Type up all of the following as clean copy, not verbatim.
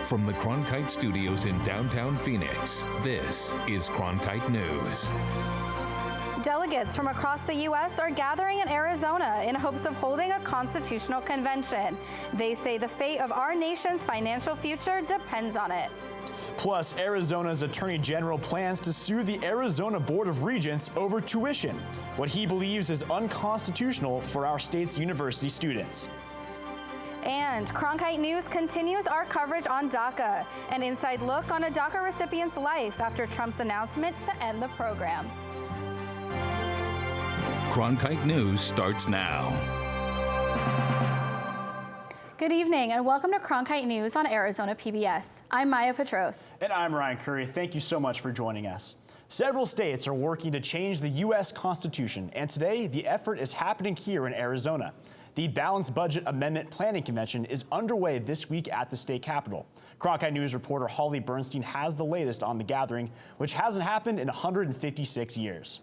From the Cronkite studios in downtown Phoenix, this is Cronkite News. Delegates from across the U.S. are gathering in Arizona in hopes of holding a constitutional convention. They say the fate of our nation's financial future depends on it. Plus, Arizona's Attorney General plans to sue the Arizona Board of Regents over tuition, what he believes is unconstitutional for our state's university students. And Cronkite News continues our coverage on DACA, an inside look on a DACA recipient's life after Trump's announcement to end the program. Cronkite News starts now. Good evening and welcome to Cronkite News on Arizona PBS. I'm Maya Petros. And I'm Ryan Curry. Thank you so much for joining us. Several states are working to change the U.S. Constitution, and today the effort is happening here in Arizona. The Balanced Budget Amendment Planning Convention is underway this week at the state capitol. Cronkite News reporter Holly Bernstein has the latest on the gathering, which hasn't happened in 156 years.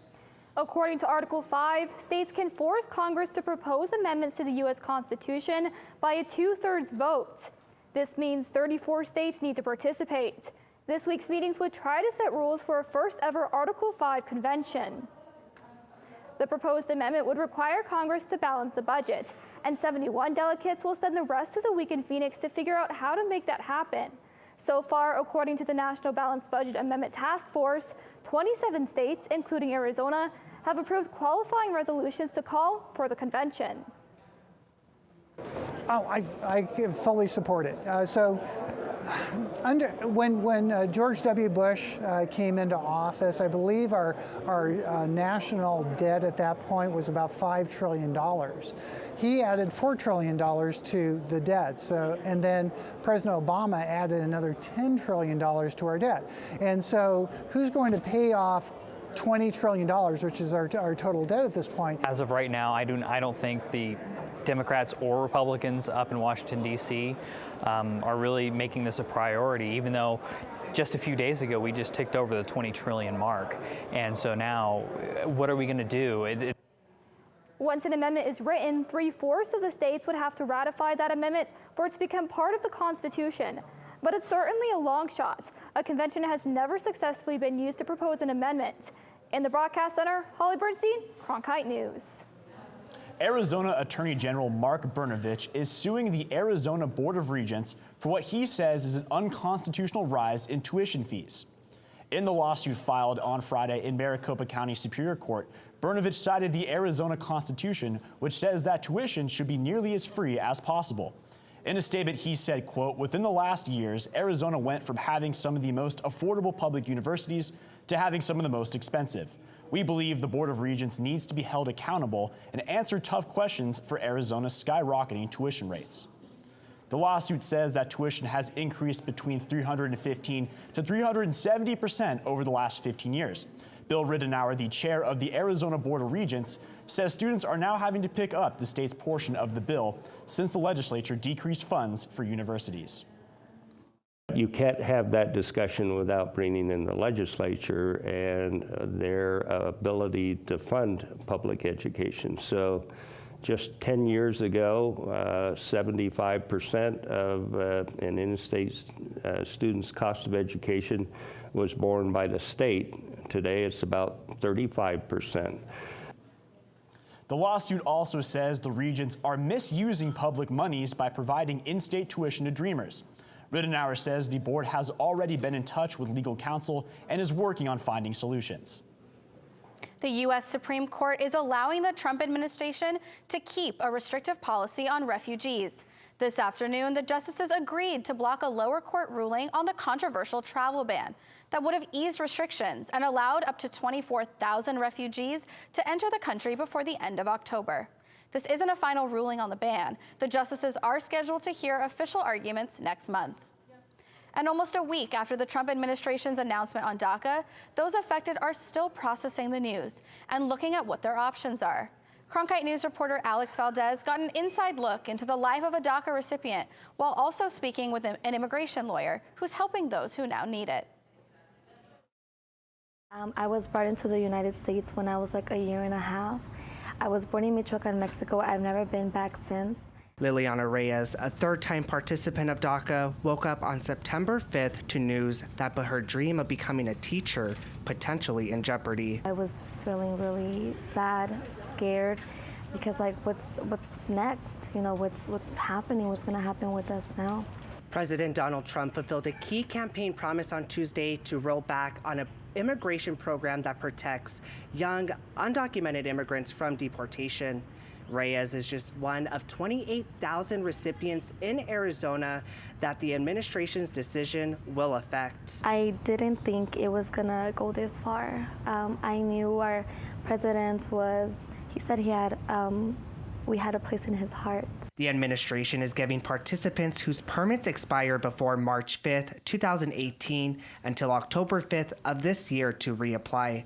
According to Article 5, states can force Congress to propose amendments to the U.S. Constitution by a 2/3 vote. This means 34 states need to participate. This week's meetings would try to set rules for a first-ever Article 5 convention. The proposed amendment would require Congress to balance the budget, and 71 delegates will spend the rest of the week in Phoenix to figure out how to make that happen. So far, according to the National Balanced Budget Amendment Task Force, 27 states, including Arizona, have approved qualifying resolutions to call for the convention. I fully support it. When George W. Bush came into office, I believe our national debt at that point was about $5 trillion. He added $4 trillion to the debt. And then President Obama added another $10 trillion to our debt. And so who's going to pay off $20 trillion, which is our total debt at this point? As of right now, I don't think the Democrats or Republicans up in Washington, D.C. Are really making this a priority, even though just a few days ago we just ticked over the 20 trillion mark. And so now, what are we going to do? Once an amendment is written, 3/4 of the states would have to ratify that amendment for it to become part of the Constitution. But it's certainly a long shot. A convention has never successfully been used to propose an amendment. In the broadcast center, Holly Bernstein, Cronkite News. Arizona Attorney General Mark Brnovich is suing the Arizona Board of Regents for what he says is an unconstitutional rise in tuition fees. In the lawsuit filed on Friday in Maricopa County Superior Court, Brnovich cited the Arizona Constitution, which says that tuition should be nearly as free as possible. In a statement, he said, quote, "Within the last years, Arizona went from having some of the most affordable public universities to having some of the most expensive. We believe the Board of Regents needs to be held accountable and answer tough questions for Arizona's skyrocketing tuition rates." The lawsuit says that tuition has increased between 315 to 370% over the last 15 years. Bill Ridenour, the chair of the Arizona Board of Regents, says students are now having to pick up the state's portion of the bill since the legislature decreased funds for universities. You can't have that discussion without bringing in the legislature and their ability to fund public education. So just 10 years ago, 75% of an in-state student's cost of education was borne by the state. Today, it's about 35%. The lawsuit also says the regents are misusing public monies by providing in-state tuition to Dreamers. Ridenour says the board has already been in touch with legal counsel and is working on finding solutions. The U.S. Supreme Court is allowing the Trump administration to keep a restrictive policy on refugees. This afternoon, the justices agreed to block a lower court ruling on the controversial travel ban that would have eased restrictions and allowed up to 24,000 refugees to enter the country before the end of October. This isn't a final ruling on the ban. The justices are scheduled to hear official arguments next month. And almost a week after the Trump administration's announcement on DACA, those affected are still processing the news and looking at what their options are. Cronkite News reporter Alex Valdez got an inside look into the life of a DACA recipient while also speaking with an immigration lawyer who's helping those who now need it. I was brought into the United States when I was like a year and a half. I was born in Michoacan, Mexico. I've never been back since. Liliana Reyes, a third-time participant of DACA, woke up on September 5th to news that put her dream of becoming a teacher potentially in jeopardy. I was feeling really sad, scared, because like, what's next? You know, what's happening? What's going to happen with us now? President Donald Trump fulfilled a key campaign promise on Tuesday to roll back on an immigration program that protects young, undocumented immigrants from deportation. Reyes is just one of 28,000 recipients in Arizona that the administration's decision will affect. I didn't think it was gonna go this far. I knew our president he said we had a place in his heart. The administration is giving participants whose permits expire before March 5th, 2018 until October 5th of this year to reapply.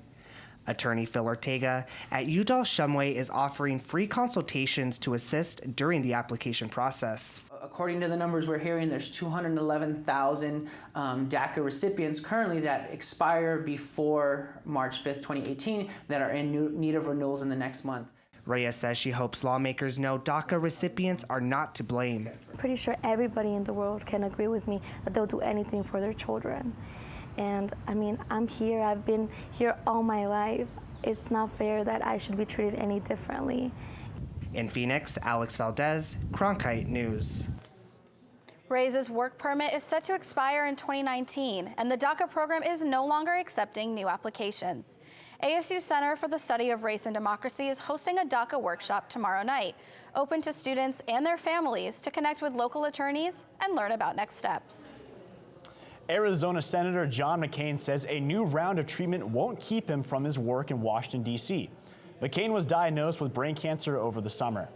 Attorney Phil Ortega at Udall-Shumway is offering free consultations to assist during the application process. According to the numbers we're hearing, there's 211,000 DACA recipients currently that expire before March 5th, 2018 that are in need of renewals in the next month. Reyes says she hopes lawmakers know DACA recipients are not to blame. I'm pretty sure everybody in the world can agree with me that they'll do anything for their children. And I mean, I'm here, I've been here all my life. It's not fair that I should be treated any differently. In Phoenix, Alex Valdez, Cronkite News. Reyes' work permit is set to expire in 2019, and the DACA program is no longer accepting new applications. ASU Center for the Study of Race and Democracy is hosting a DACA workshop tomorrow night, open to students and their families to connect with local attorneys and learn about next steps. Arizona Senator John McCain says a new round of treatment won't keep him from his work in Washington, D.C. McCain was diagnosed with brain cancer over the summer.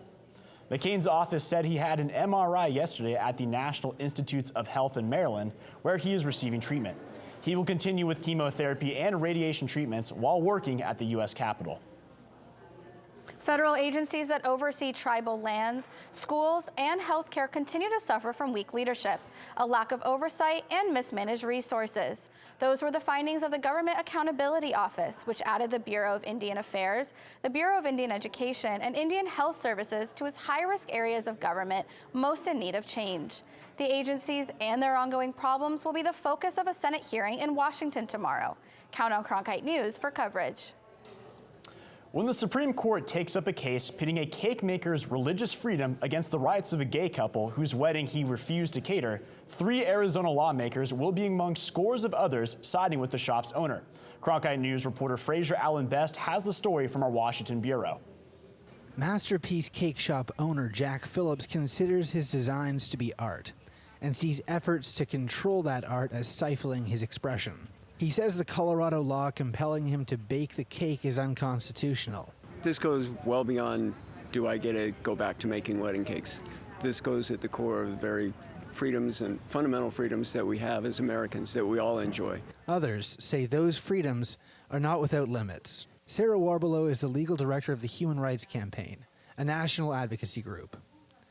McCain's office said he had an MRI yesterday at the National Institutes of Health in Maryland, where he is receiving treatment. He will continue with chemotherapy and radiation treatments while working at the U.S. Capitol. Federal agencies that oversee tribal lands, schools, and healthcare continue to suffer from weak leadership, a lack of oversight, and mismanaged resources. Those were the findings of the Government Accountability Office, which added the Bureau of Indian Affairs, the Bureau of Indian Education, and Indian Health Services to its high-risk areas of government most in need of change. The agencies and their ongoing problems will be the focus of a Senate hearing in Washington tomorrow. Count on Cronkite News for coverage. When the Supreme Court takes up a case pitting a cake maker's religious freedom against the rights of a gay couple whose wedding he refused to cater, 3 Arizona lawmakers will be among scores of others siding with the shop's owner. Cronkite News reporter Fraser Allen Best has the story from our Washington bureau. Masterpiece Cake Shop owner Jack Phillips considers his designs to be art and sees efforts to control that art as stifling his expression. He says the Colorado law compelling him to bake the cake is unconstitutional. This goes well beyond, do I get to go back to making wedding cakes? This goes at the core of the very freedoms and fundamental freedoms that we have as Americans that we all enjoy. Others say those freedoms are not without limits. Sarah Warbelow is the legal director of the Human Rights Campaign, a national advocacy group.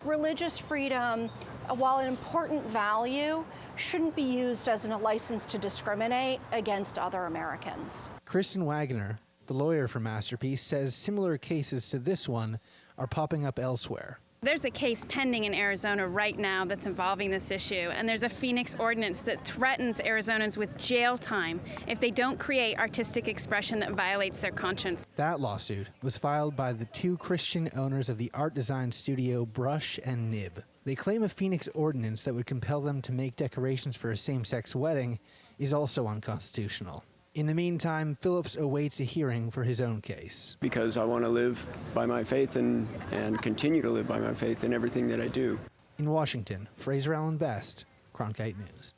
Religious freedom, while an important value, shouldn't be used as a license to discriminate against other Americans. Kristen Wagner, the lawyer for Masterpiece, says similar cases to this one are popping up elsewhere. There's a case pending in Arizona right now that's involving this issue, and there's a Phoenix ordinance that threatens Arizonans with jail time if they don't create artistic expression that violates their conscience. That lawsuit was filed by the 2 Christian owners of the art design studio Brush and Nib. They claim a Phoenix ordinance that would compel them to make decorations for a same-sex wedding is also unconstitutional. In the meantime, Phillips awaits a hearing for his own case. Because I want to live by my faith and continue to live by my faith in everything that I do. In Washington, Fraser Allen Best, Cronkite News.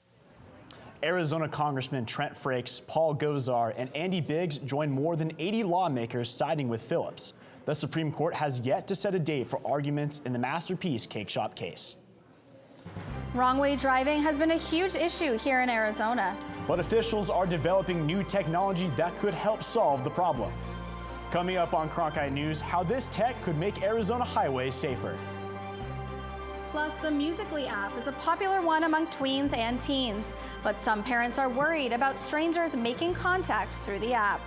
Arizona Congressman Trent Frakes, Paul Gosar, and Andy Biggs joined more than 80 lawmakers siding with Phillips. The Supreme Court has yet to set a date for arguments in the Masterpiece Cake Shop case. Wrong-way driving has been a huge issue here in Arizona. But officials are developing new technology that could help solve the problem. Coming up on Cronkite News, how this tech could make Arizona highways safer. Plus, the Musical.ly app is a popular one among tweens and teens, but some parents are worried about strangers making contact through the app.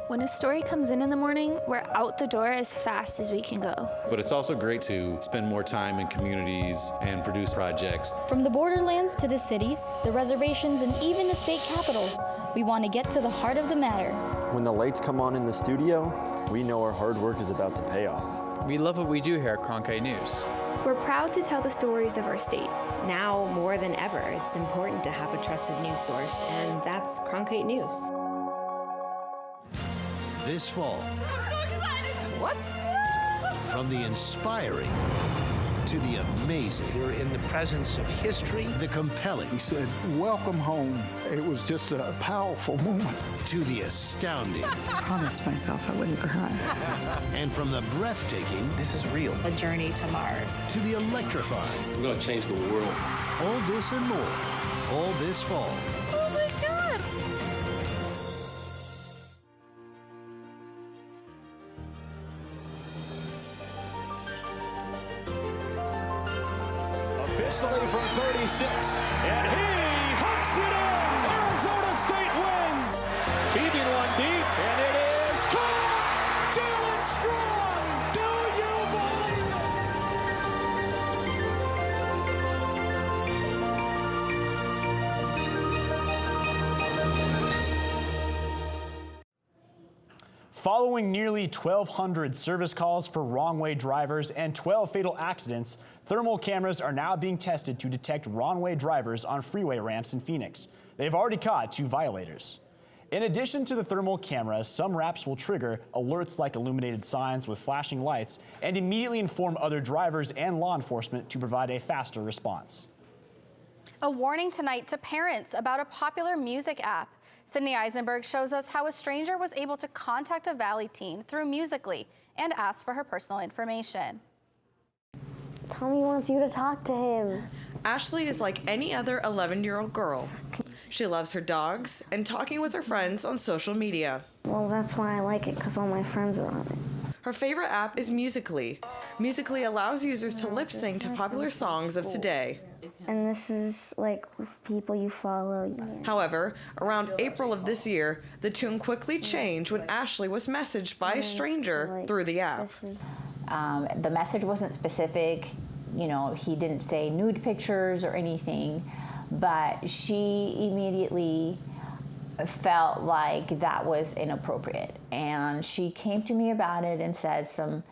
When a story comes in the morning, we're out the door as fast as we can go. But it's also great to spend more time in communities and produce projects. From the borderlands to the cities, the reservations, and even the state capitol, we want to get to the heart of the matter. When the lights come on in the studio, we know our hard work is about to pay off. We love what we do here at Cronkite News. We're proud to tell the stories of our state. Now more than ever, it's important to have a trusted news source, and that's Cronkite News. This fall. I'm so excited! What? From the inspiring to the amazing. You're in the presence of history. The compelling. He said, "Welcome home." It was just a powerful moment. To the astounding. I promised myself I wouldn't cry. And from the breathtaking. This is real. A journey to Mars. To the electrifying. We're going to change the world. All this and more. All this fall. Oh my God! Officially from 36, and he hooks it in! Arizona State wins! Keeping one deep, and it is caught! Jalen Strong! Do you believe Following nearly 1,200 service calls for wrong-way drivers and 12 fatal accidents, thermal cameras are now being tested to detect wrong-way drivers on freeway ramps in Phoenix. They've already caught 2 violators. In addition to the thermal cameras, some ramps will trigger alerts like illuminated signs with flashing lights and immediately inform other drivers and law enforcement to provide a faster response. A warning tonight to parents about a popular music app. Sydney Eisenberg shows us how a stranger was able to contact a Valley teen through Musical.ly and ask for her personal information. Tommy wants you to talk to him. Ashley is like any other 11-year-old girl. She loves her dogs and talking with her friends on social media. Well, that's why I like it, because all my friends are on it. Her favorite app is Musical.ly. Musical.ly allows users to lip sync to popular songs of today. And this is like people you follow. However, around April of this year, the tune quickly changed when Ashley was messaged by a stranger through the app. The message wasn't specific. You know, he didn't say nude pictures or anything, but she immediately felt like that was inappropriate. And she came to me about it and said some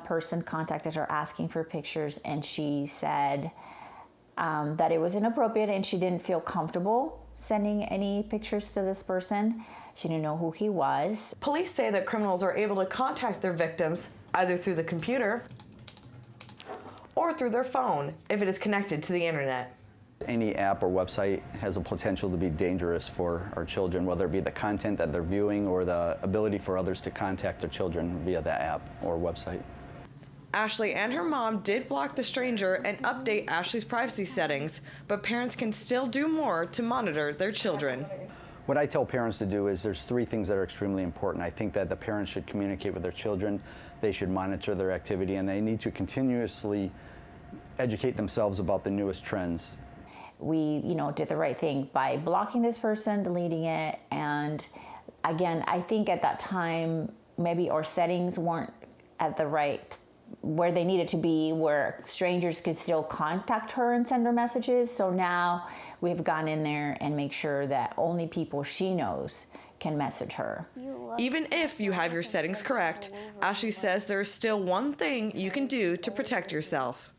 person contacted her asking for pictures, and she said that it was inappropriate and she didn't feel comfortable sending any pictures to this person. She didn't know who he was. Police say that criminals are able to contact their victims either through the computer or through their phone if it is connected to the internet. Any app or website has the potential to be dangerous for our children, whether it be the content that they're viewing or the ability for others to contact their children via that app or website. Ashley and her mom did block the stranger and update Ashley's privacy settings, but parents can still do more to monitor their children. What I tell parents to do is there's 3 things that are extremely important. I think that the parents should communicate with their children, they should monitor their activity, and they need to continuously educate themselves about the newest trends. We, did the right thing by blocking this person, deleting it, and again, I think at that time, maybe our settings weren't at the right where they needed to be, where strangers could still contact her and send her messages. So now we've gone in there and make sure that only people she knows can message her. Even if you have your settings correct, Ashley says there is still one thing you can do to protect yourself.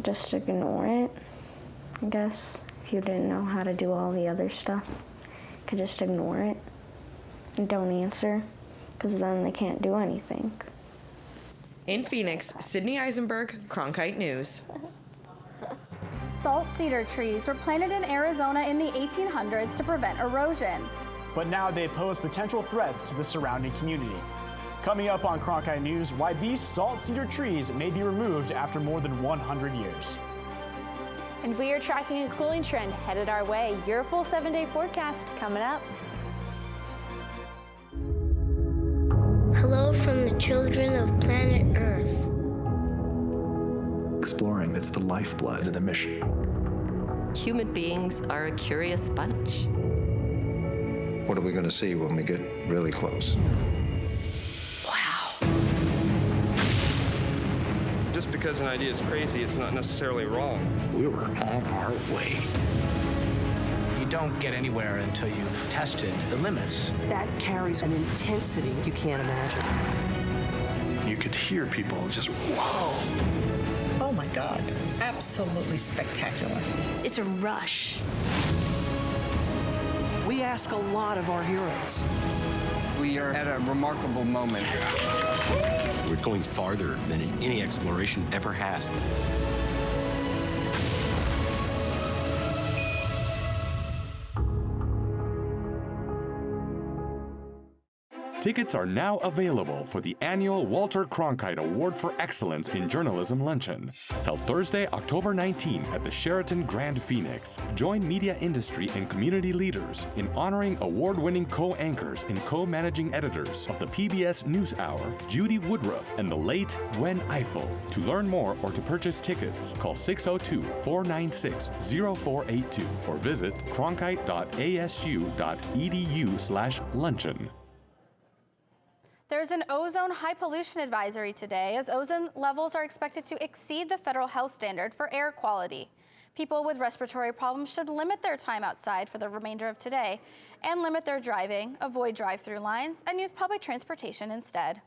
Just ignore it, I guess. If you didn't know how to do all the other stuff, you could just ignore it and don't answer, because then they can't do anything. In Phoenix, Sydney Eisenberg, Cronkite News. Salt cedar trees were planted in Arizona in the 1800s to prevent erosion. But now they pose potential threats to the surrounding community. Coming up on Cronkite News, why these salt cedar trees may be removed after more than 100 years. And we are tracking a cooling trend headed our way. Your full 7-day forecast coming up. Hello from the children of planet Earth. Exploring, it's the lifeblood of the mission. Human beings are a curious bunch. What are we going to see when we get really close? Just because an idea is crazy, it's not necessarily wrong. We were on our way. You don't get anywhere until you've tested the limits. That carries an intensity you can't imagine. You could hear people just, whoa. Oh my God, absolutely spectacular. It's a rush. We ask a lot of our heroes. We are at a remarkable moment. We're going farther than any exploration ever has. Tickets are now available for the annual Walter Cronkite Award for Excellence in Journalism Luncheon, held Thursday, October 19 at the Sheraton Grand Phoenix. Join media industry and community leaders in honoring award-winning co-anchors and co-managing editors of the PBS NewsHour, Judy Woodruff and the late Gwen Ifill. To learn more or to purchase tickets, call 602-496-0482 or visit cronkite.asu.edu/luncheon. There's an ozone high pollution advisory today as ozone levels are expected to exceed the federal health standard for air quality. People with respiratory problems should limit their time outside for the remainder of today and limit their driving, avoid drive-through lines, and use public transportation instead.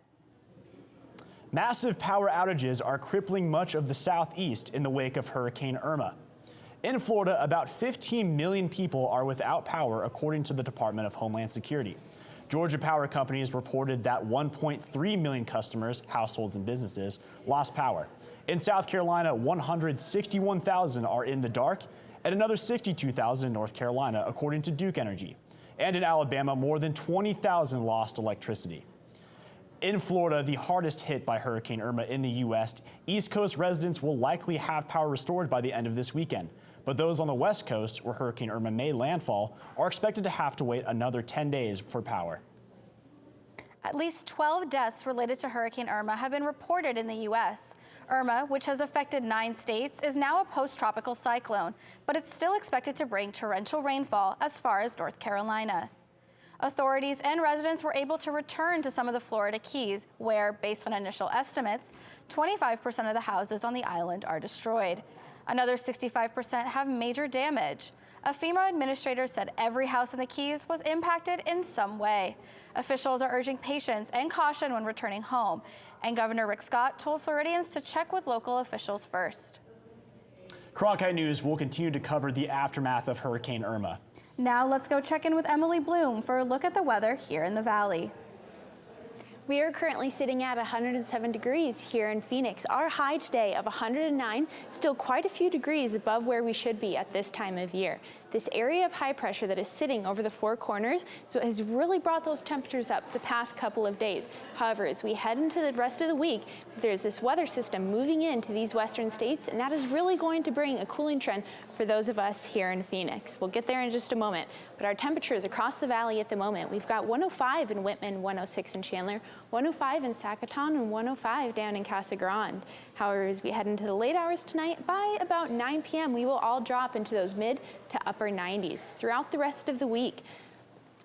Massive power outages are crippling much of the southeast in the wake of Hurricane Irma. In Florida, about 15 million people are without power, according to the Department of Homeland Security. Georgia Power Companies reported that 1.3 million customers, households and businesses, lost power. In South Carolina, 161,000 are in the dark and another 62,000 in North Carolina, according to Duke Energy. And in Alabama, more than 20,000 lost electricity. In Florida, the hardest hit by Hurricane Irma in the U.S., East Coast residents will likely have power restored by the end of this weekend. But those on the West Coast, where Hurricane Irma made landfall, are expected to have to wait another 10 days for power. At least 12 deaths related to Hurricane Irma have been reported in the U.S. Irma, which has affected 9 states, is now a post-tropical cyclone, but it's still expected to bring torrential rainfall as far as North Carolina. Authorities and residents were able to return to some of the Florida Keys, where, based on initial estimates, 25% of the houses on the island are destroyed. Another 65% have major damage. A FEMA administrator said every house in the Keys was impacted in some way. Officials are urging patience and caution when returning home, and Governor Rick Scott told Floridians to check with local officials first. Cronkite News will continue to cover the aftermath of Hurricane Irma. Now let's go check in with Emily Bloom for a look at the weather here in the Valley. We are currently sitting at 107 degrees here in Phoenix. Our high today of 109, still quite a few degrees above where we should be at this time of year. This area of high pressure that is sitting over the Four Corners has really brought those temperatures up the past couple of days. However, as we head into the rest of the week, there's this weather system moving into these western states, and that is really going to bring a cooling trend for those of us here in Phoenix. We'll get there in just a moment, but our temperatures across the valley at the moment, we've got 105 in Whitman, 106 in Chandler, 105 in Sacaton, and 105 down in Casa Grande. However, as we head into the late hours tonight, by about 9 p.m., we will all drop into those mid to upper 90s throughout the rest of the week.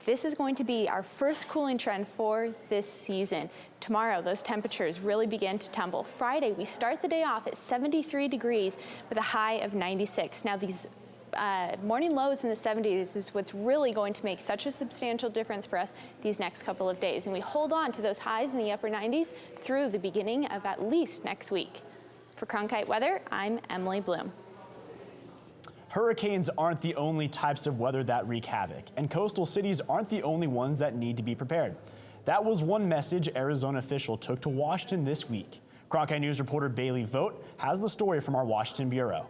This is going to be our first cooling trend for this season. Tomorrow, those temperatures really begin to tumble. Friday, we start the day off at 73 degrees with a high of 96. Now, these morning lows in the 70s is what's really going to make such a substantial difference for us these next couple of days. And we hold on to those highs in the upper 90s through the beginning of at least next week. For Cronkite Weather, I'm Emily Bloom. Hurricanes aren't the only types of weather that wreak havoc, and coastal cities aren't the only ones that need to be prepared. That was one message Arizona official took to Washington this week. Cronkite News reporter Bailey Vogt has the story from our Washington bureau.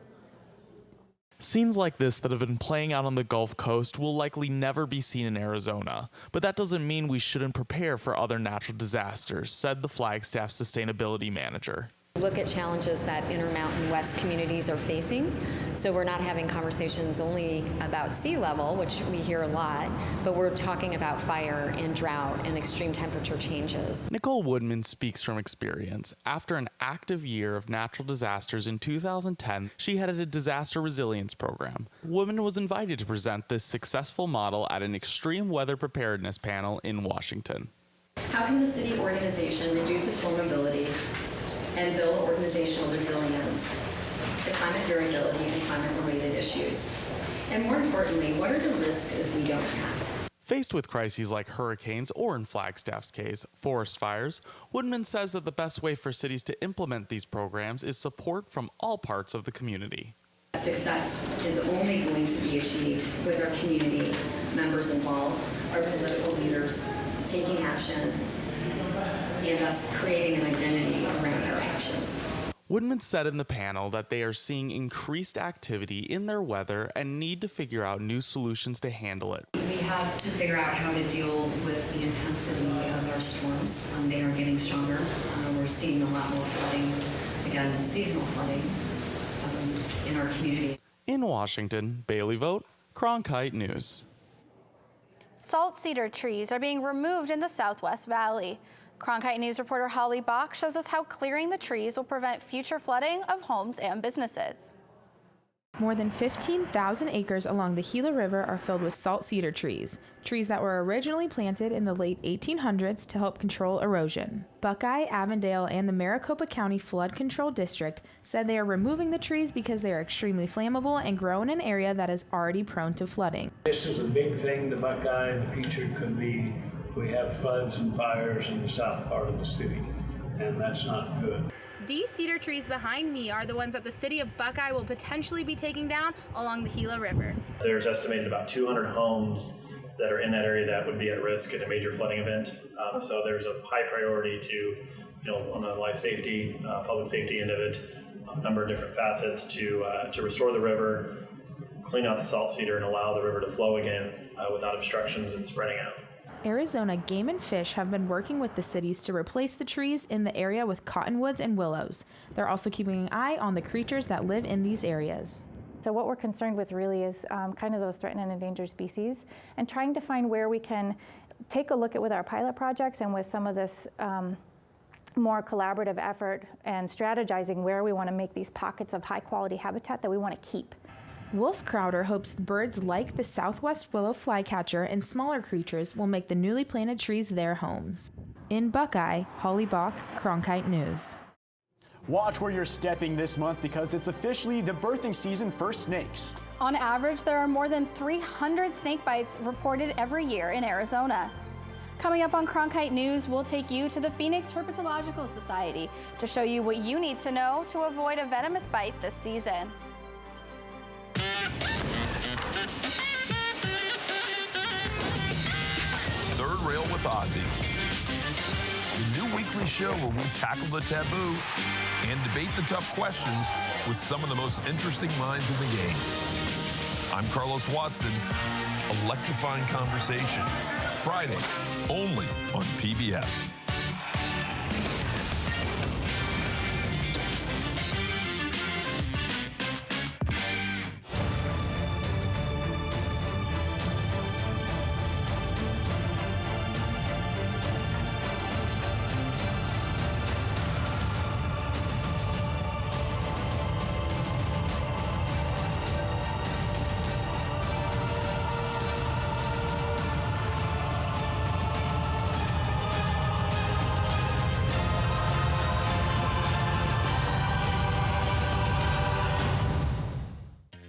Scenes like this that have been playing out on the Gulf Coast will likely never be seen in Arizona, but that doesn't mean we shouldn't prepare for other natural disasters, said the Flagstaff sustainability manager. Look at challenges that Intermountain West communities are facing. So we're not having conversations only about sea level, which we hear a lot, but we're talking about fire and drought and extreme temperature changes. Nicole Woodman speaks from experience. After an active year of natural disasters in 2010, she headed a disaster resilience program. Woodman was invited to present this successful model at an extreme weather preparedness panel in Washington. How can the city organization reduce its vulnerability and build organizational resilience to climate variability and climate-related issues? And more importantly, what are the risks if we don't act? Faced with crises like hurricanes or, in Flagstaff's case, forest fires, Woodman says that the best way for cities to implement these programs is support from all parts of the community. Success is only going to be achieved with our community members involved, our political leaders taking action, and us creating an identity around our actions. Woodman said in the panel that they are seeing increased activity in their weather and need to figure out new solutions to handle it. We have to figure out how to deal with the intensity of our storms. They are getting stronger. We're seeing a lot more flooding, again, seasonal flooding in our community. In Washington, Bailey Vogt, Cronkite News. Salt cedar trees are being removed in the Southwest Valley. Cronkite News reporter Holly Bach shows us how clearing the trees will prevent future flooding of homes and businesses. More than 15,000 acres along the Gila River are filled with salt cedar trees, trees that were originally planted in the late 1800s to help control erosion. Buckeye, Avondale, and the Maricopa County Flood Control District said they are removing the trees because they are extremely flammable and grow in an area that is already prone to flooding. This is a big thing to Buckeye. In the future could be we have floods and fires in the south part of the city, and that's not good. These cedar trees behind me are the ones that the city of Buckeye will potentially be taking down along the Gila River. There's estimated about 200 homes that are in that area that would be at risk in a major flooding event. So there's a high priority to, on the life safety, public safety end of it, a number of different facets to restore the river, clean out the salt cedar, and allow the river to flow again without obstructions and spreading out. Arizona Game and Fish have been working with the cities to replace the trees in the area with cottonwoods and willows. They're also keeping an eye on the creatures that live in these areas. So what we're concerned with really is kind of those threatened and endangered species, and trying to find where we can take a look at with our pilot projects and with some of this more collaborative effort and strategizing where we want to make these pockets of high quality habitat that we want to keep. Wolf Crowder hopes birds like the southwest willow flycatcher and smaller creatures will make the newly planted trees their homes. In Buckeye, Holly Bach, Cronkite News. Watch where you're stepping this month because it's officially the birthing season for snakes. On average, there are more than 300 snake bites reported every year in Arizona. Coming up on Cronkite News, we'll take you to the Phoenix Herpetological Society to show you what you need to know to avoid a venomous bite this season. Third Rail with Ozzy, the new weekly show where we tackle the taboo and debate the tough questions with some of the most interesting minds in the game. I'm Carlos Watson, electrifying conversation, Friday, only on PBS.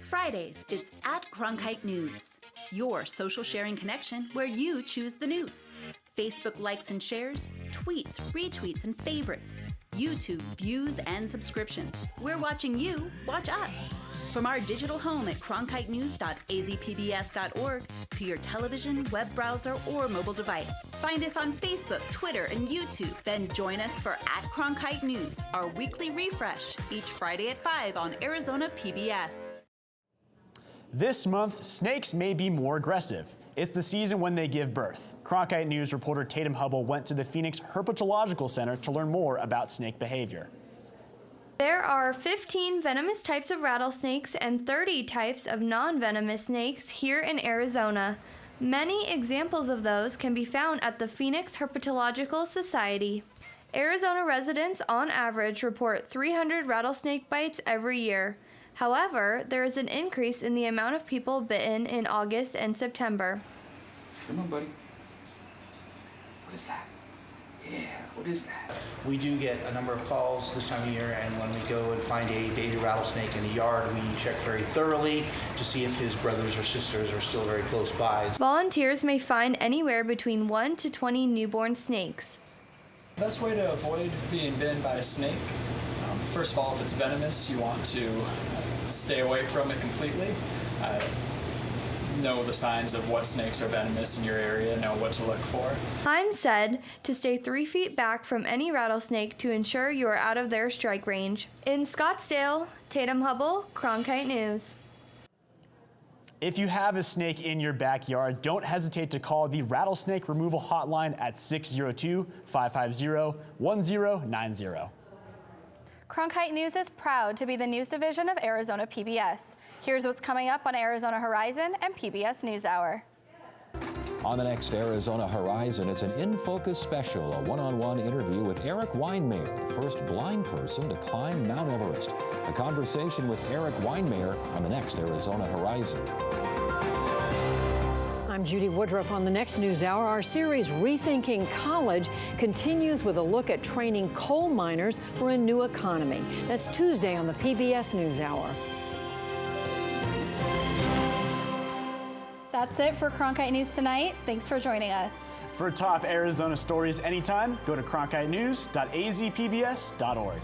Fridays, it's at Cronkite News, your social sharing connection where you choose the news. Facebook likes and shares, tweets, retweets, and favorites. YouTube views and subscriptions. We're watching you watch us. From our digital home at cronkitenews.azpbs.org to your television, web browser, or mobile device. Find us on Facebook, Twitter, and YouTube. Then join us for at Cronkite News, our weekly refresh, each Friday at 5 on Arizona PBS. This month, snakes may be more aggressive. It's the season when they give birth. Cronkite News reporter Tatum Hubble went to the Phoenix Herpetological Center to learn more about snake behavior. There are 15 venomous types of rattlesnakes and 30 types of non-venomous snakes here in Arizona. Many examples of those can be found at the Phoenix Herpetological Society. Arizona residents, on average, report 300 rattlesnake bites every year. However, there is an increase in the amount of people bitten in August and September. Come on, buddy. What is that? Yeah, what is that? We do get a number of calls this time of year, and when we go and find a baby rattlesnake in the yard, we check very thoroughly to see if his brothers or sisters are still very close by. Volunteers may find anywhere between 1 to 20 newborn snakes. The best way to avoid being bitten by a snake, first of all, if it's venomous, you want to stay away from it completely. Know the signs of what snakes are venomous in your area, know what to look for. I'm said to stay 3 feet back from any rattlesnake to ensure you are out of their strike range. In Scottsdale, Tatum Hubble, Cronkite News. If you have a snake in your backyard, don't hesitate to call the Rattlesnake Removal Hotline at 602-550-1090. Cronkite News is proud to be the news division of Arizona PBS. Here's what's coming up on Arizona Horizon and PBS NewsHour. On the next Arizona Horizon, it's an In Focus special, a one-on-one interview with Eric Weinmayer, the first blind person to climb Mount Everest. A conversation with Eric Weinmayer on the next Arizona Horizon. I'm Judy Woodruff. On the next NewsHour, our series Rethinking College continues with a look at training coal miners for a new economy. That's Tuesday on the PBS NewsHour. That's it for Cronkite News tonight. Thanks for joining us. For top Arizona stories anytime, go to cronkitenews.azpbs.org.